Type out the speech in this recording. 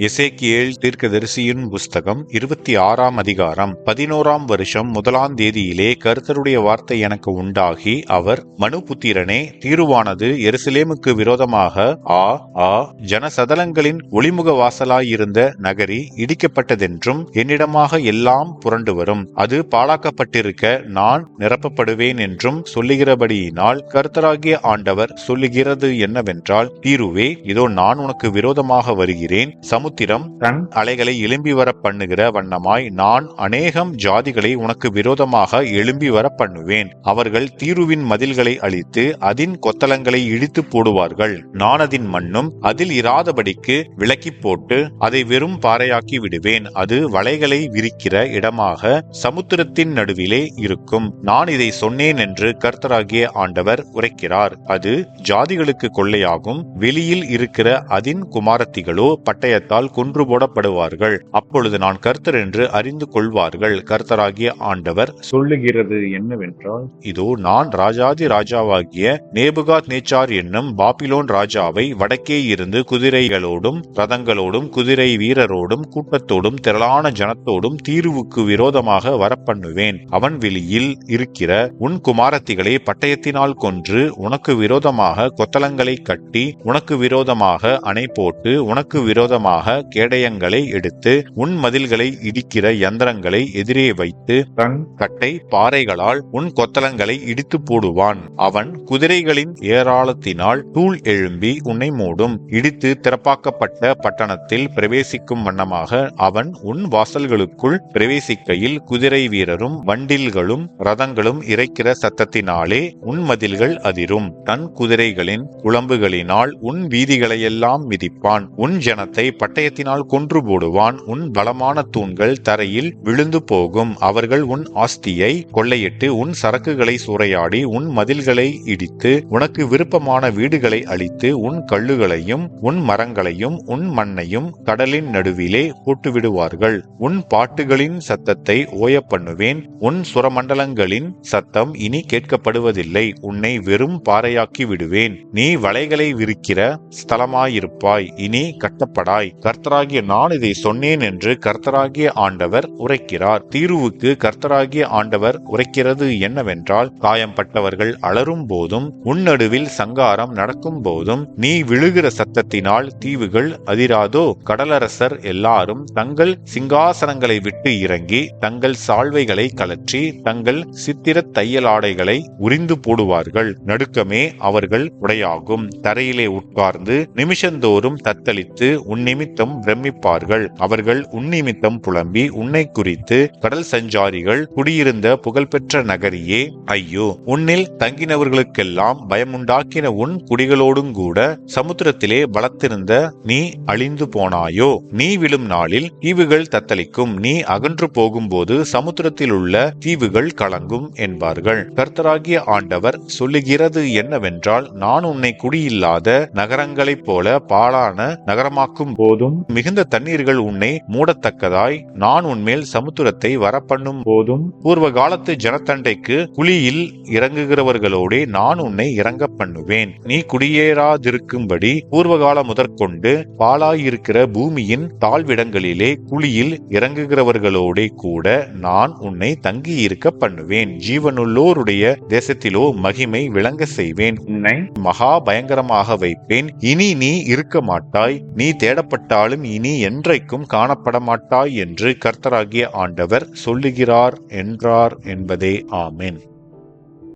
எசேக்கியேல் தீர்க்கதரிசியின் புஸ்தகம் 26ஆம் அதிகாரம். 11ஆம் வருஷம் 1ஆம் தேதியிலே கர்த்தருடைய வார்த்தை எனக்கு உண்டாகி, அவர், மனுபுத்திரனே, தீருவானது எருசலேமுக்கு விரோதமாக ஜனசதலங்களின் ஒளிமுக வாசலாயிருந்த நகரி இடிக்கப்பட்டதென்றும் என்னிடமாக எல்லாம் புரண்டு வரும், அது பாழாக்கப்பட்டிருக்க நான் நிரப்பப்படுவேன் என்றும் சொல்லுகிறபடியினால், கர்த்தராகிய ஆண்டவர் சொல்லுகிறது என்னவென்றால், தீருவே, இதோ நான் உனக்கு விரோதமாக வருகிறேன். சமுத்திரம் தன் அலைகளை எழும்பி வர பண்ணுகிற வண்ணமாய் நான் அநேகம் ஜாதிகளை உனக்கு விரோதமாக எழும்பி வர பண்ணுவேன். அவர்கள் தீருவின் மதில்களை அழித்து அதின் கொத்தளங்களை இடித்து போடுவார்கள். நான் அதின் மண்ணும் அதில் இராதபடிக்கு விலக்கி போட்டு அதை வெறும் பாறையாக்கி விடுவேன். அது வலைகளை விரிக்கிற இடமாக சமுத்திரத்தின் நடுவிலே இருக்கும். நான் இதை சொன்னேன் என்று கர்த்தராகிய ஆண்டவர் உரைக்கிறார். அது ஜாதிகளுக்கு கொள்ளையாகும். வெளியில் இருக்கிற அதின் குமாரத்திகளோ பட்டயத்தால் கொன்று போடப்படுவார்கள். அப்பொழுது நான் கர்த்தர் என்று அறிந்து கொள்வார்கள். கர்த்தராகிய ஆண்டவர் சொல்லுகிறது என்னவென்றால், இதோ நான் ராஜாதி ராஜாவாகிய நேபுகாத் நேச்சார் என்னும் பாபிலோன் ராஜாவை வடக்கே இருந்து குதிரைகளோடும் ரதங்களோடும் குதிரை வீரரோடும் கூட்டத்தோடும் திரளான ஜனத்தோடும் தீருவுக்கு விரோதமாக வரப்பண்ணுவேன். அவன் வெளியில் இருக்கிற உன் குமாரத்திகளை பட்டயத்தினால் கொன்று உனக்கு விரோதமாக கொத்தளங்களை கட்டி உனக்கு விரோதமாக அணை போட்டு உனக்கு விரோதமாக கேடயங்களை எடுத்து உன் மதில்களை இடிக்கிற யந்திரங்களை எதிரே வைத்து தன் கட்டை பாறைகளால் உன் கொத்தளங்களை இடித்து போடுவான். அவன் குதிரைகளின் ஏராளத்தினால் தூள் எழும்பி உன்னை மூடும். இடித்து திறப்பாக்கப்பட்ட பட்டணத்தில் பிரவேசிக்கும் வண்ணமாக அவன் உன் வாசல்களுக்குள் பிரவேசிக்கையில் குதிரை வீரரும் வண்டில்களும் ரதங்களும் இறைக்கிற சத்தத்தினாலே உன் மதில்கள் அதிரும். தன் குதிரைகளின் குளம்புகளினால் உன் வீதிகளையெல்லாம் மிதிப்பான். உன் ஜனத்தை பட்டயத்தினால் கொன்று போடுவான். உன் பலமான தூண்கள் தரையில் விழுந்து போகும். அவர்கள் உன் ஆஸ்தியை கொள்ளையிட்டு உன் சரக்குகளை சூறையாடி உன் மதில்களை இடித்து உனக்கு விருப்பமான வீடுகளை அழித்து உன் கல்லுகளையும் உன் மரங்களையும் உன் மண்ணையும் கடலின் நடுவிலே போட்டுவிடுவார்கள். உன் பாட்டுகளின் சத்தத்தை ஓய பண்ணுவேன். உன் சுரமண்டலங்களின் சத்தம் இனி கேட்கப்படுவதில்லை. உன்னை வெறும் பாறையாக்கி விடுவேன். நீ வலைகளை விரிக்கிற ஸ்தலமாயிருப்பாய். இனி கட்டப்படாய். கர்த்தராகிய நான் இதை சொன்னேன் என்று கர்த்தராகிய ஆண்டவர் உரைக்கிறார். தீருவுக்கு கர்த்தராகிய ஆண்டவர் உரைக்கிறது என்னவென்றால், காயம்பட்டவர்கள் அலறும் போதும் உன் நடுவில் சங்காரம் நடக்கும் போதும் நீ விழுகிற சத்தத்தினால் தீவுகள் அதிராதோ? கடலரசர் எல்லாரும் தங்கள் சிங்காசனங்களை விட்டு இறங்கி தங்கள் சால்வைகளை கலற்றி தங்கள் சித்திர தையலாடைகளை உரிந்து போடுவார்கள். நடுக்கமே அவர்கள் உடையாகும். தரையிலே உட்கார்ந்து நிமிஷந்தோறும் தத்தளித்து உன் நிமித்தம் பிரமிப்பார்கள். அவர்கள் உன் நிமித்தம் புலம்பி உன்னை குறித்து, கடல் சஞ்சாரிகள் குடியிருந்த புகழ்பெற்ற நகரியே, ஐயோ, உன்னில் தங்கினவர்களுக்கெல்லாம் பயமுண்டாக்கின உன் குடிகளோடும் கூட சமுத்திரத்திலே பலத்திருந்த நீ அழிந்து போனாயோ? நீ விழும் நாளில் தீவுகள் தத்தளிக்கும். நீ அகன்று போகும்போது சமுத்திரத்தில் உள்ள தீவுகள் கலங்கும் என்பார்கள். கர்த்தராகிய ஆண்டவர் சொல்லுகிறது என்னவென்றால், நான் உன்னை குடியில்லாத நகரங்களைப் போல பாழான நகரமாக்கும் போதும் மிகுந்த தண்ணீர்கள் உன்னை மூடத்தக்கதாய் நான் உன்மேல் சமுத்திரத்தை வரப்பண்ணும் போதும் பூர்வ காலத்து ஜனத்தண்டைக்கு குழியில் இறங்குகிறவர்களோடே நான் உன்னை இறங்க பண்ணுவேன். நீ குடியேறாதிருக்கும்படி பூர்வகால முதற்கொண்டு பாழாயிருக்கிற பூமியின் தாழ்விடங்களிலே குழியில் இறங்குகிறவர்களோடே கூட நான் உன்னை தங்கி இருக்க பண்ணுவேன். ஜீவனுள்ளோருடைய தேசத்திலோ மகிமை விளங்க செய்வேன். உன்னை மகா பயங்கரமாக வைப்பேன். இனி நீ இருக்க மாட்டாய். நீ தேடப்பட்டாலும் இனி என்றைக்கும் காணப்பட மாட்டாய் என்று கர்த்தராகிய ஆண்டவர் சொல்லுகிறார் என்றார் என்பதே. ஆமென்.